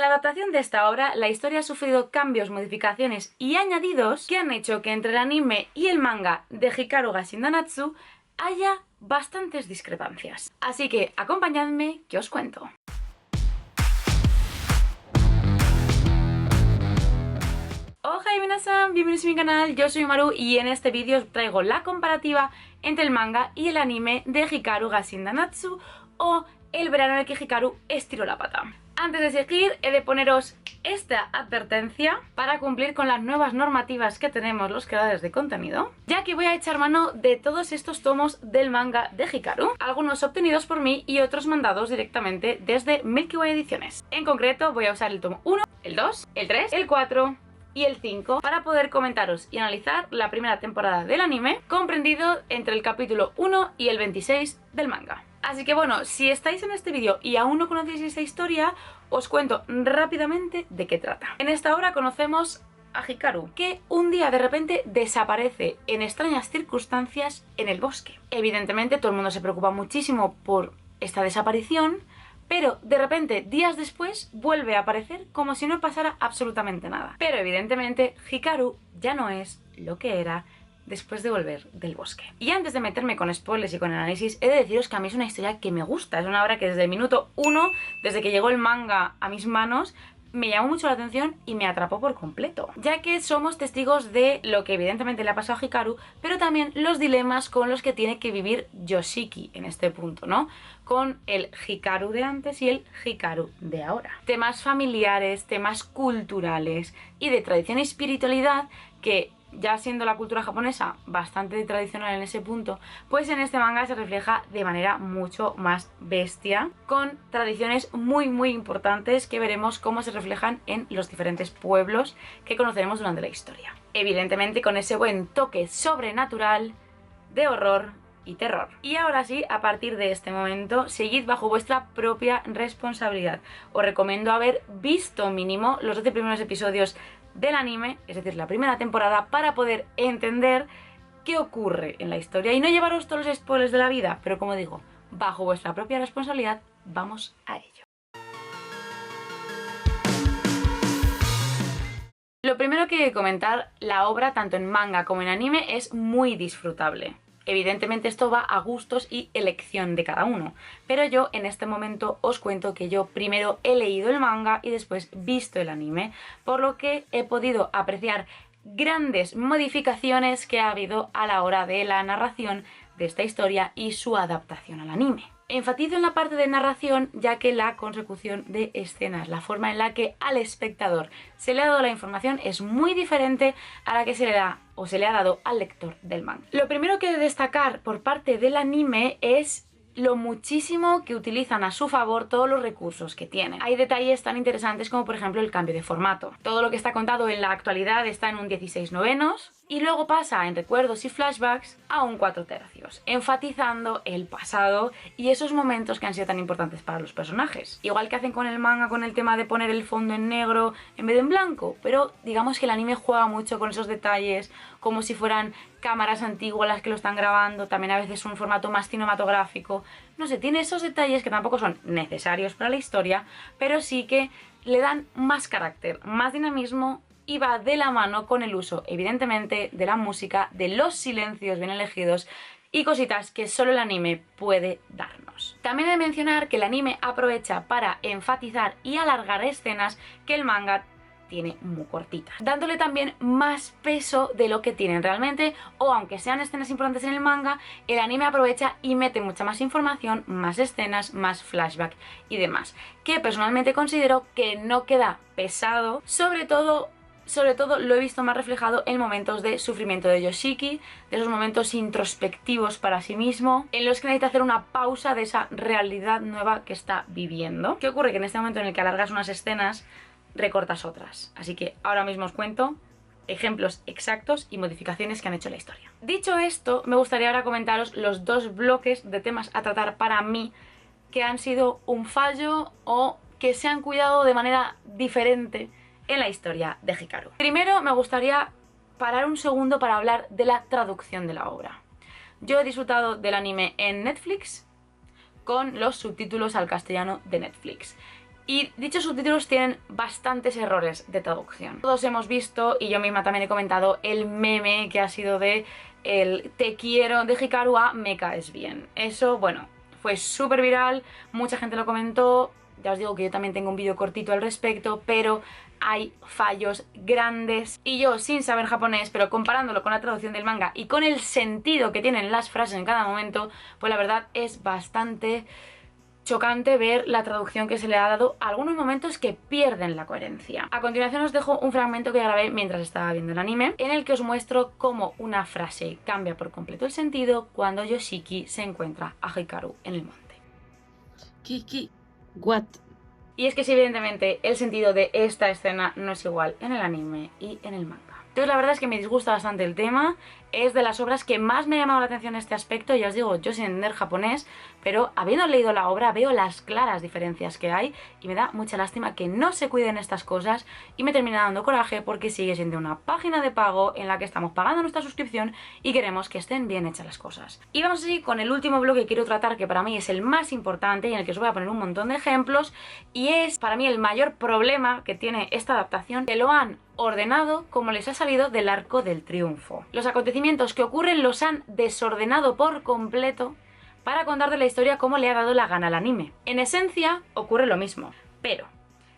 la adaptación de esta obra, la historia ha sufrido cambios, modificaciones y añadidos que han hecho que entre el anime y el manga de Hikaru ga Shindanatsu haya bastantes discrepancias. Así que acompañadme que os cuento. Ohai minasan, bienvenidos a mi canal, yo soy Maru y en este vídeo os traigo la comparativa entre el manga y el anime de Hikaru ga Shindanatsu, o El verano en el que Hikaru estiró la pata. Antes de seguir, he de poneros esta advertencia para cumplir con las nuevas normativas que tenemos los creadores de contenido, ya que voy a echar mano de todos estos tomos del manga de Hikaru, algunos obtenidos por mí y otros mandados directamente desde Milky Way Ediciones. En concreto voy a usar el tomo 1, el 2, el 3, el 4 y el 5 para poder comentaros y analizar la primera temporada del anime, comprendido entre el capítulo 1 y el 26 del manga. Así que bueno, si estáis en este vídeo y aún no conocéis esta historia, os cuento rápidamente de qué trata. En esta obra conocemos a Hikaru, que un día de repente desaparece en extrañas circunstancias en el bosque. Evidentemente todo el mundo se preocupa muchísimo por esta desaparición, pero de repente, días después, vuelve a aparecer como si no pasara absolutamente nada. Pero evidentemente Hikaru ya no es lo que era después de volver del bosque. Y antes de meterme con spoilers y con análisis, he de deciros que a mí es una historia que me gusta. Es una obra que desde el minuto 1, desde que llegó el manga a mis manos, me llamó mucho la atención y me atrapó por completo, ya que somos testigos de lo que evidentemente le ha pasado a Hikaru, pero también los dilemas con los que tiene que vivir Yoshiki en este punto, ¿no? Con el Hikaru de antes y el Hikaru de ahora. Temas familiares, temas culturales y de tradición y espiritualidad que, ya siendo la cultura japonesa bastante tradicional en ese punto, pues en este manga se refleja de manera mucho más bestia, con tradiciones muy importantes que veremos cómo se reflejan en los diferentes pueblos que conoceremos durante la historia. Evidentemente con ese buen toque sobrenatural, de horror y terror. Y ahora sí, a partir de este momento, seguid bajo vuestra propia responsabilidad. Os recomiendo haber visto mínimo los 12 primeros episodios del anime, es decir, la primera temporada, para poder entender qué ocurre en la historia y no llevaros todos los spoilers de la vida, pero como digo, bajo vuestra propia responsabilidad, vamos a ello. Lo primero que hay que comentar, la obra tanto en manga como en anime es muy disfrutable. Evidentemente esto va a gustos y elección de cada uno, pero yo en este momento os cuento que yo primero he leído el manga y después visto el anime, por lo que he podido apreciar grandes modificaciones que ha habido a la hora de la narración de esta historia y su adaptación al anime. Enfatizo en la parte de narración, ya que la consecución de escenas, la forma en la que al espectador se le ha dado la información es muy diferente a la que se le da o se le ha dado al lector del manga. Lo primero que he de destacar por parte del anime es lo muchísimo que utilizan a su favor todos los recursos que tienen. Hay detalles tan interesantes como por ejemplo el cambio de formato. Todo lo que está contado en la actualidad está en un 16/9 y luego pasa en recuerdos y flashbacks a un 4/3, enfatizando el pasado y esos momentos que han sido tan importantes para los personajes. Igual que hacen con el manga con el tema de poner el fondo en negro en vez de en blanco, pero digamos que el anime juega mucho con esos detalles, como si fueran cámaras antiguas las que lo están grabando, también a veces un formato más cinematográfico. No sé, tiene esos detalles que tampoco son necesarios para la historia, pero sí que le dan más carácter, más dinamismo y va de la mano con el uso, evidentemente, de la música, de los silencios bien elegidos y cositas que solo el anime puede darnos. También he de mencionar que el anime aprovecha para enfatizar y alargar escenas que el manga tiene muy cortitas, dándole también más peso de lo que tienen realmente, o aunque sean escenas importantes en el manga, el anime aprovecha y mete mucha más información, más escenas, más flashback y demás, que personalmente considero que no queda pesado, sobre todo lo he visto más reflejado en momentos de sufrimiento de Yoshiki, de esos momentos introspectivos para sí mismo, en los que necesita hacer una pausa de esa realidad nueva que está viviendo. ¿Qué ocurre? Que en este momento en el que alargas unas escenas, recortas otras. Así que ahora mismo os cuento ejemplos exactos y modificaciones que han hecho en la historia. Dicho esto, me gustaría ahora comentaros los dos bloques de temas a tratar para mí que han sido un fallo o que se han cuidado de manera diferente en la historia de Hikaru. Primero me gustaría parar un segundo para hablar de la traducción de la obra. Yo he disfrutado del anime en Netflix con los subtítulos al castellano de Netflix. Y dichos subtítulos tienen bastantes errores de traducción. Todos hemos visto, y yo misma también he comentado, el meme que ha sido de el te quiero de Hikaru a me caes bien. Eso, bueno, fue súper viral, mucha gente lo comentó. Ya os digo que yo también tengo un vídeo cortito al respecto, pero hay fallos grandes. Y yo, sin saber japonés, pero comparándolo con la traducción del manga y con el sentido que tienen las frases en cada momento, pues la verdad es bastante chocante ver la traducción que se le ha dado a algunos momentos que pierden la coherencia. A continuación os dejo un fragmento que grabé mientras estaba viendo el anime, en el que os muestro cómo una frase cambia por completo el sentido cuando Yoshiki se encuentra a Hikaru en el monte. Kiki, what? Y es que sí, evidentemente el sentido de esta escena no es igual en el anime y en el manga. Entonces la verdad es que me disgusta bastante el tema, es de las obras que más me ha llamado la atención en este aspecto. Ya os digo, yo sin entender japonés, pero habiendo leído la obra veo las claras diferencias que hay y me da mucha lástima que no se cuiden estas cosas y me termina dando coraje porque sigue siendo una página de pago en la que estamos pagando nuestra suscripción y queremos que estén bien hechas las cosas. Y vamos así con el último bloque que quiero tratar, que para mí es el más importante y en el que os voy a poner un montón de ejemplos, y es para mí el mayor problema que tiene esta adaptación, que lo han ordenado como les ha salido del arco del triunfo. Los acontecimientos que ocurren los han desordenado por completo para contarte la historia como le ha dado la gana al anime. En esencia ocurre lo mismo, pero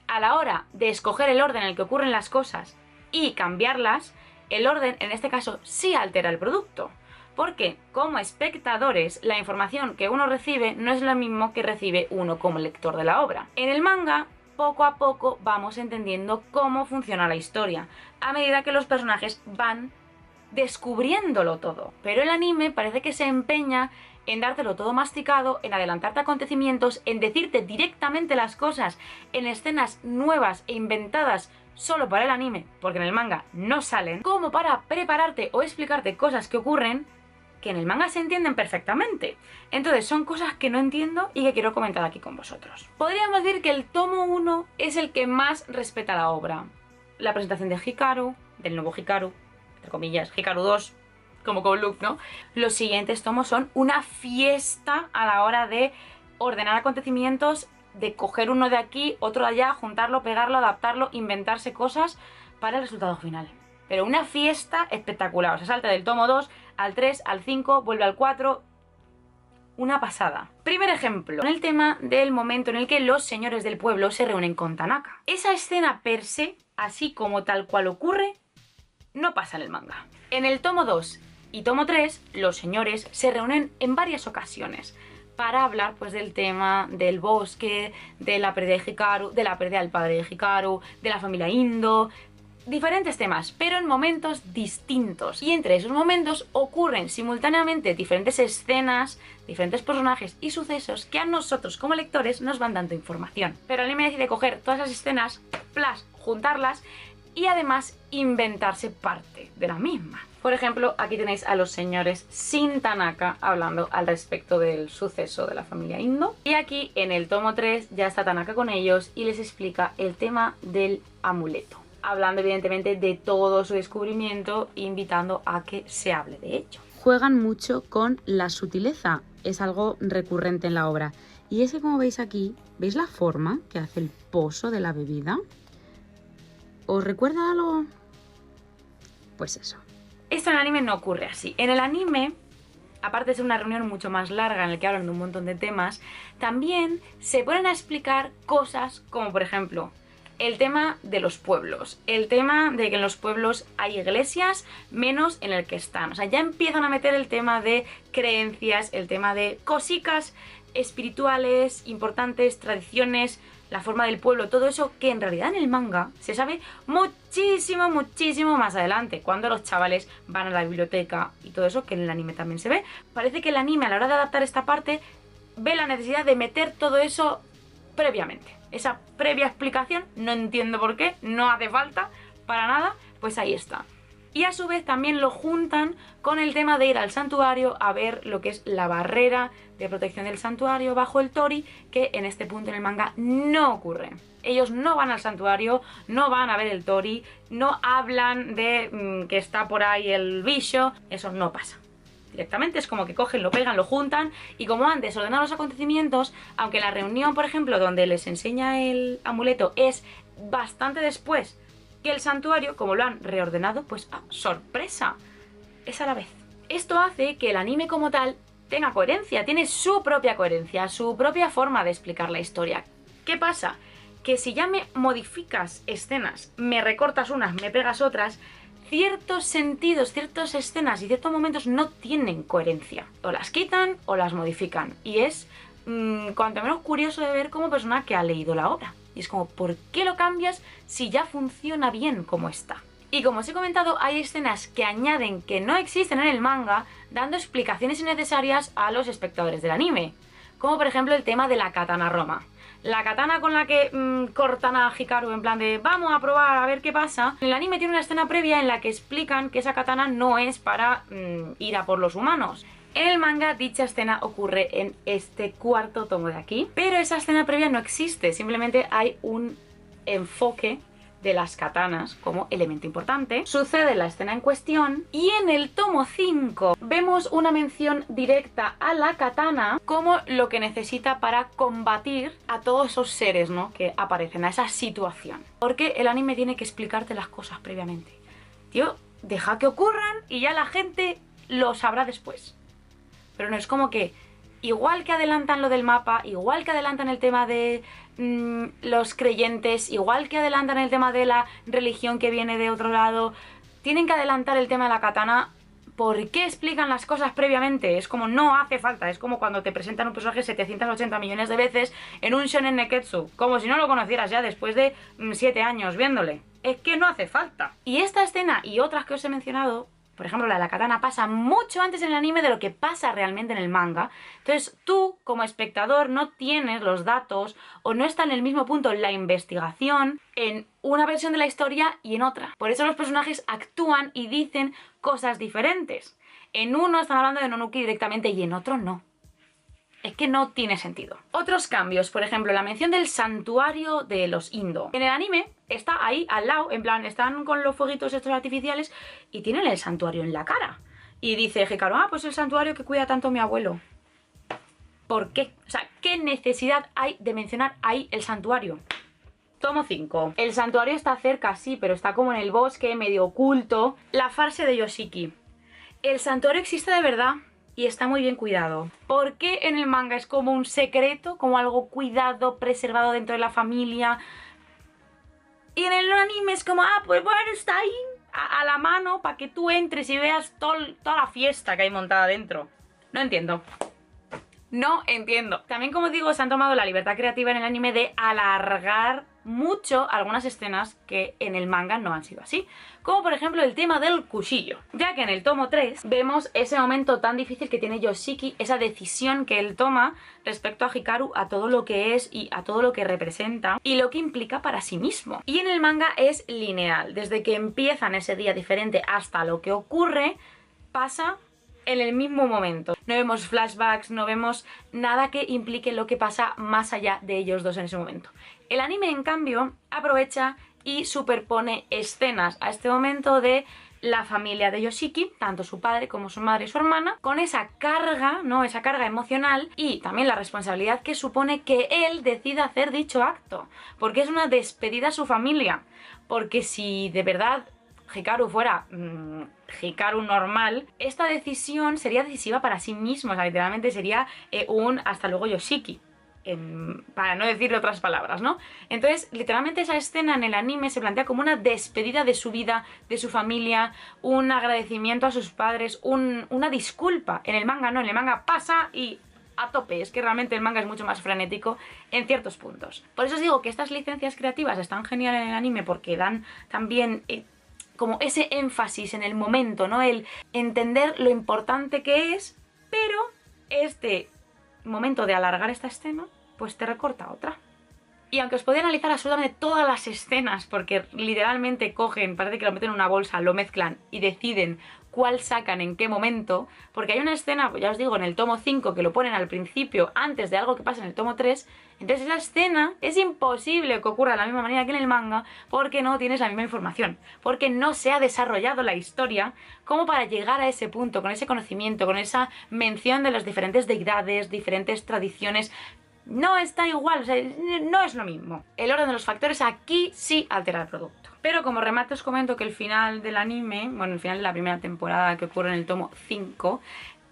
a la hora de escoger el orden en el que ocurren las cosas y cambiarlas, el orden en este caso sí altera el producto, porque como espectadores la información que uno recibe no es lo mismo que recibe uno como lector de la obra. En el manga, poco a poco vamos entendiendo cómo funciona la historia, a medida que los personajes van descubriéndolo todo. Pero el anime parece que se empeña en dártelo todo masticado, en adelantarte acontecimientos, en decirte directamente las cosas en escenas nuevas e inventadas solo para el anime, porque en el manga no salen, como para prepararte o explicarte cosas que ocurren que en el manga se entienden perfectamente. Entonces son cosas que no entiendo y que quiero comentar aquí con vosotros. Podríamos decir que el tomo 1 es el que más respeta la obra. La presentación de Hikaru, del nuevo Hikaru, entre comillas, Hikaru 2, como con Luke, ¿no? Los siguientes tomos son una fiesta a la hora de ordenar acontecimientos, de coger uno de aquí, otro de allá, juntarlo, pegarlo, adaptarlo, inventarse cosas para el resultado final. Pero una fiesta espectacular. O sea, salta del tomo 2 al 3, al 5, vuelve al 4. Una pasada. Primer ejemplo, con el tema del momento en el que los señores del pueblo se reúnen con Tanaka. Esa escena per se, así como tal cual ocurre, no pasa en el manga. En el tomo 2 y tomo 3, los señores se reúnen en varias ocasiones para hablar pues del tema del bosque, de la pérdida de Hikaru, de la pérdida del padre de Hikaru, de la familia Indo, diferentes temas, pero en momentos distintos. Y entre esos momentos ocurren simultáneamente diferentes escenas, diferentes personajes y sucesos que a nosotros como lectores nos van dando información. Pero el anime decide coger todas esas escenas, juntarlas y además inventarse parte de la misma. Por ejemplo, aquí tenéis a los señores sin Tanaka hablando al respecto del suceso de la familia Indo. Y aquí en el tomo 3 ya está Tanaka con ellos y les explica el tema del amuleto, hablando evidentemente de todo su descubrimiento, invitando a que se hable de ello. Juegan mucho con la sutileza, es algo recurrente en la obra. Y es que, como veis aquí, ¿veis la forma que hace el pozo de la bebida? ¿Os recuerda algo? Pues eso. Esto en el anime no ocurre así. En el anime, aparte de ser una reunión mucho más larga en la que hablan de un montón de temas, también se ponen a explicar cosas como, por ejemplo, el tema de los pueblos, el tema de que en los pueblos hay iglesias menos en el que están. O sea, ya empiezan a meter el tema de creencias, el tema de cositas espirituales, importantes, tradiciones, la forma del pueblo, todo eso que en realidad en el manga se sabe muchísimo, muchísimo más adelante, cuando los chavales van a la biblioteca y todo eso, que en el anime también se ve. Parece que el anime a la hora de adaptar esta parte ve la necesidad de meter todo eso previamente. Esa previa explicación, no entiendo por qué, no hace falta para nada, pues ahí está. Y a su vez también lo juntan con el tema de ir al santuario a ver lo que es la barrera de protección del santuario bajo el Tori, que en este punto en el manga no ocurre. Ellos no van al santuario, no van a ver el Tori, no hablan de que está por ahí el bicho, eso no pasa. directamente, es como que cogen, lo pegan, lo juntan y como han desordenado los acontecimientos, aunque la reunión, por ejemplo, donde les enseña el amuleto es bastante después que el santuario, como lo han reordenado, pues sorpresa, es a la vez. Esto hace que el anime como tal tenga coherencia, tiene su propia coherencia, su propia forma de explicar la historia. ¿Qué pasa? Que si ya me modificas escenas, me recortas unas, me pegas otras, ciertos sentidos, ciertas escenas y ciertos momentos no tienen coherencia. O las quitan o las modifican. Y es cuanto menos curioso de ver como persona que ha leído la obra. Y es como, ¿por qué lo cambias si ya funciona bien como está? Y como os he comentado, hay escenas que añaden que no existen en el manga, dando explicaciones innecesarias a los espectadores del anime. Como por ejemplo el tema de la katana Roma. La katana con la que cortan a Hikaru en plan de vamos a probar a ver qué pasa. El anime tiene una escena previa en la que explican que esa katana no es para ir a por los humanos. En el manga dicha escena ocurre en este cuarto tomo de aquí, pero esa escena previa no existe, simplemente hay un enfoque de las katanas como elemento importante. Sucede la escena en cuestión y en el tomo 5 vemos una mención directa a la katana como lo que necesita para combatir a todos esos seres, ¿no?, que aparecen, a esa situación. Porque el anime tiene que explicarte las cosas previamente. Tío, deja que ocurran y ya la gente lo sabrá después. Pero no es como que, igual que adelantan lo del mapa, igual que adelantan el tema de los creyentes, igual que adelantan el tema de la religión que viene de otro lado, tienen que adelantar el tema de la katana. ¿Por qué explican las cosas previamente? Es como no hace falta, es como cuando te presentan un personaje 780 millones de veces en un shonen neketsu, como si no lo conocieras ya después de 7 años viéndole. Es que no hace falta. Y esta escena y otras que os he mencionado, por ejemplo la de la katana, pasa mucho antes en el anime de lo que pasa realmente en el manga. Entonces tú, como espectador, no tienes los datos o no está en el mismo punto la investigación en una versión de la historia y en otra. Por eso los personajes actúan y dicen cosas diferentes. En uno están hablando de Nonuki directamente y en otro no. Es que no tiene sentido. Otros cambios, por ejemplo, la mención del santuario de los Indo. En el anime está ahí al lado, en plan, están con los fueguitos estos artificiales y tienen el santuario en la cara. Y dice Hikaru, pues el santuario que cuida tanto mi abuelo. ¿Por qué? O sea, ¿qué necesidad hay de mencionar ahí el santuario? Tomo 5. El santuario está cerca, sí, pero está como en el bosque, medio oculto. La frase de Yoshiki. El santuario existe de verdad y está muy bien cuidado. ¿Por qué en el manga es como un secreto, como algo cuidado, preservado dentro de la familia? Y en el anime es como, pues bueno, está ahí a la mano para que tú entres y veas toda la fiesta que hay montada dentro. No entiendo. No entiendo. También, como digo, se han tomado la libertad creativa en el anime de alargar mucho algunas escenas que en el manga no han sido así. Como por ejemplo el tema del cuchillo. Ya que en el tomo 3 vemos ese momento tan difícil que tiene Yoshiki, esa decisión que él toma respecto a Hikaru, a todo lo que es y a todo lo que representa y lo que implica para sí mismo. Y en el manga es lineal. Desde que empiezan ese día diferente hasta lo que ocurre, pasa en el mismo momento. No vemos flashbacks, no vemos nada que implique lo que pasa más allá de ellos dos en ese momento. El anime, en cambio, aprovecha y superpone escenas a este momento de la familia de Yoshiki, tanto su padre como su madre y su hermana, con esa carga, ¿no?, esa carga emocional y también la responsabilidad que supone que él decida hacer dicho acto, porque es una despedida a su familia, porque si de verdad Hikaru fuera Hikaru normal, esta decisión sería decisiva para sí mismo, o sea, literalmente sería un hasta luego Yoshiki, para no decirle otras palabras, ¿no? Entonces, literalmente esa escena en el anime se plantea como una despedida de su vida, de su familia, un agradecimiento a sus padres, una disculpa. En el manga no, en el manga pasa y a tope, es que realmente el manga es mucho más frenético en ciertos puntos. Por eso os digo que estas licencias creativas están geniales en el anime porque dan también como ese énfasis en el momento, ¿no? El entender lo importante que es, pero este momento de alargar esta escena, pues te recorta otra. Y aunque os podía analizar absolutamente todas las escenas, porque literalmente cogen, parece que lo meten en una bolsa, lo mezclan y deciden cuál sacan en qué momento, porque hay una escena, ya os digo, en el tomo 5 que lo ponen al principio, antes de algo que pasa en el tomo 3, entonces esa escena es imposible que ocurra de la misma manera que en el manga, porque no tienes la misma información, porque no se ha desarrollado la historia como para llegar a ese punto, con ese conocimiento, con esa mención de las diferentes deidades, diferentes tradiciones. No está igual, o sea, no es lo mismo. El orden de los factores aquí sí altera el producto. Pero como remate os comento que el final del anime, bueno, el final de la primera temporada que ocurre en el tomo 5,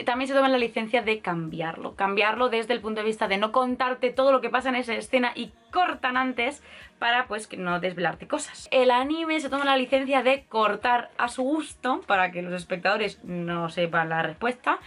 también se toma la licencia de cambiarlo. Cambiarlo desde el punto de vista de no contarte todo lo que pasa en esa escena y cortan antes para, pues, no desvelarte cosas. El anime se toma la licencia de cortar a su gusto para que los espectadores no sepan la respuesta.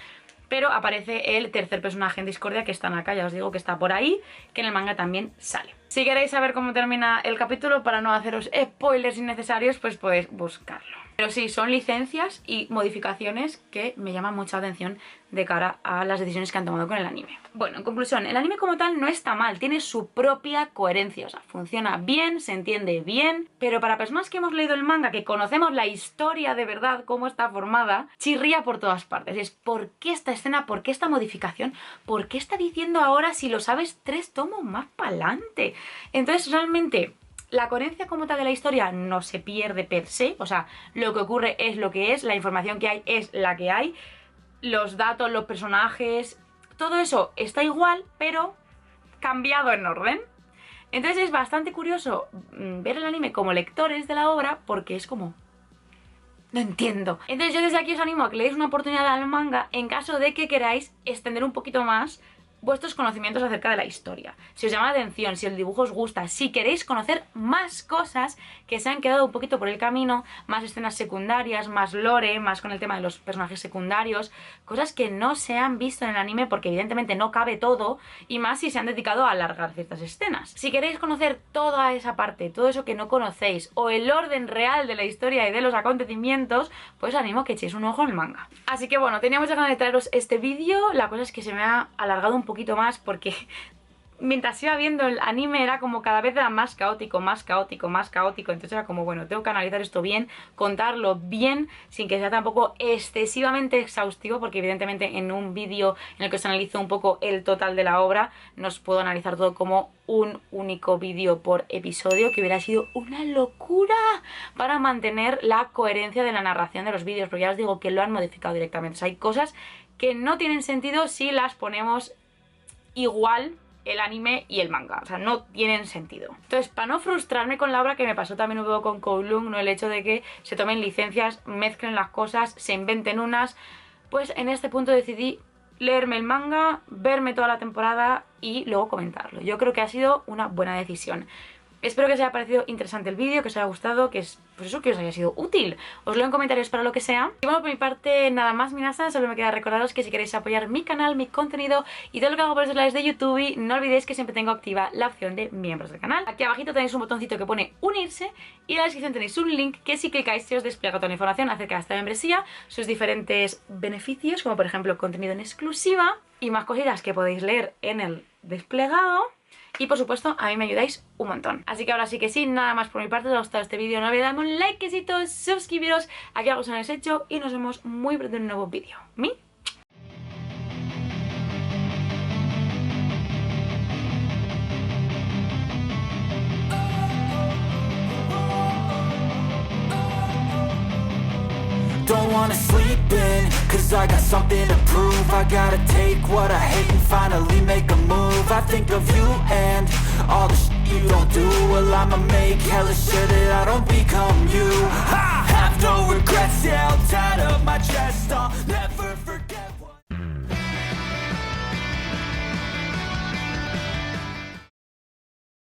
Pero aparece el tercer personaje en discordia que está acá, ya os digo que está por ahí, que en el manga también sale. Si queréis saber cómo termina el capítulo, para no haceros spoilers innecesarios, pues podéis buscarlo. Pero sí, son licencias y modificaciones que me llaman mucha atención de cara a las decisiones que han tomado con el anime. Bueno, en conclusión, el anime como tal no está mal, tiene su propia coherencia, o sea, funciona bien, se entiende bien, pero para personas que hemos leído el manga, que conocemos la historia de verdad, cómo está formada, chirría por todas partes. Es ¿por qué esta escena? ¿Por qué esta modificación? ¿Por qué está diciendo ahora si lo sabes 3 tomos más para adelante? Entonces, realmente, la coherencia como tal de la historia no se pierde per se, o sea, lo que ocurre es lo que es, la información que hay es la que hay, los datos, los personajes, todo eso está igual, pero cambiado en orden. Entonces es bastante curioso ver el anime como lectores de la obra, porque es como... no entiendo. Entonces yo desde aquí os animo a que le deis una oportunidad al manga en caso de que queráis extender un poquito más vuestros conocimientos acerca de la historia. Si os llama la atención, si el dibujo os gusta, si queréis conocer más cosas que se han quedado un poquito por el camino, más escenas secundarias, más lore, más con el tema de los personajes secundarios, cosas que no se han visto en el anime porque evidentemente no cabe todo, y más si se han dedicado a alargar ciertas escenas. Si queréis conocer toda esa parte, todo eso que no conocéis, o el orden real de la historia y de los acontecimientos, pues os animo a que echéis un ojo en el manga. Así que bueno, tenía muchas ganas de traeros este vídeo, la cosa es que se me ha alargado un poquito más porque mientras iba viendo el anime era como cada vez era más caótico, más caótico, más caótico. Entonces era como, bueno, tengo que analizar esto bien, contarlo bien, sin que sea tampoco excesivamente exhaustivo, porque evidentemente en un vídeo en el que os analizo un poco el total de la obra, no os puedo analizar todo como un único vídeo por episodio, que hubiera sido una locura para mantener la coherencia de la narración de los vídeos, porque ya os digo que lo han modificado directamente. O sea, hay cosas que no tienen sentido si las ponemos igual el anime y el manga, o sea, no tienen sentido. Entonces, para no frustrarme con la obra, que me pasó también un poco con Kowloon, ¿no? El hecho de que se tomen licencias, mezclen las cosas, se inventen unas, pues en este punto decidí leerme el manga, verme toda la temporada y luego comentarlo. Yo creo que ha sido una buena decisión. Espero que os haya parecido interesante el vídeo, que os haya gustado, que es pues eso, que os haya sido útil. Os leo en comentarios para lo que sea. Y bueno, por mi parte nada más, minasan. Solo me queda recordaros que si queréis apoyar mi canal, mi contenido y todo lo que hago por esos lados de YouTube, no olvidéis que siempre tengo activa la opción de miembros del canal. Aquí abajito tenéis un botoncito que pone unirse y en la descripción tenéis un link que si clicáis se os despliega toda la información acerca de esta membresía, sus diferentes beneficios, como por ejemplo contenido en exclusiva y más cositas que podéis leer en el desplegado. Y por supuesto, a mí me ayudáis un montón. Así que ahora sí que sí, nada más por mi parte. Si os ha gustado este vídeo, no olvidéis darme un likecito, suscribiros, aquí algo se lo habéis hecho y nos vemos muy pronto en un nuevo vídeo. ¿Mi? Don't wanna sleep in, cause I got something to prove. I gotta take what I hate and finally make a move. I think of you and all the shit you don't do. Well, I'ma make hella sure that I don't become you. I have no regrets, yeah, I'll tie up my chest. I'll never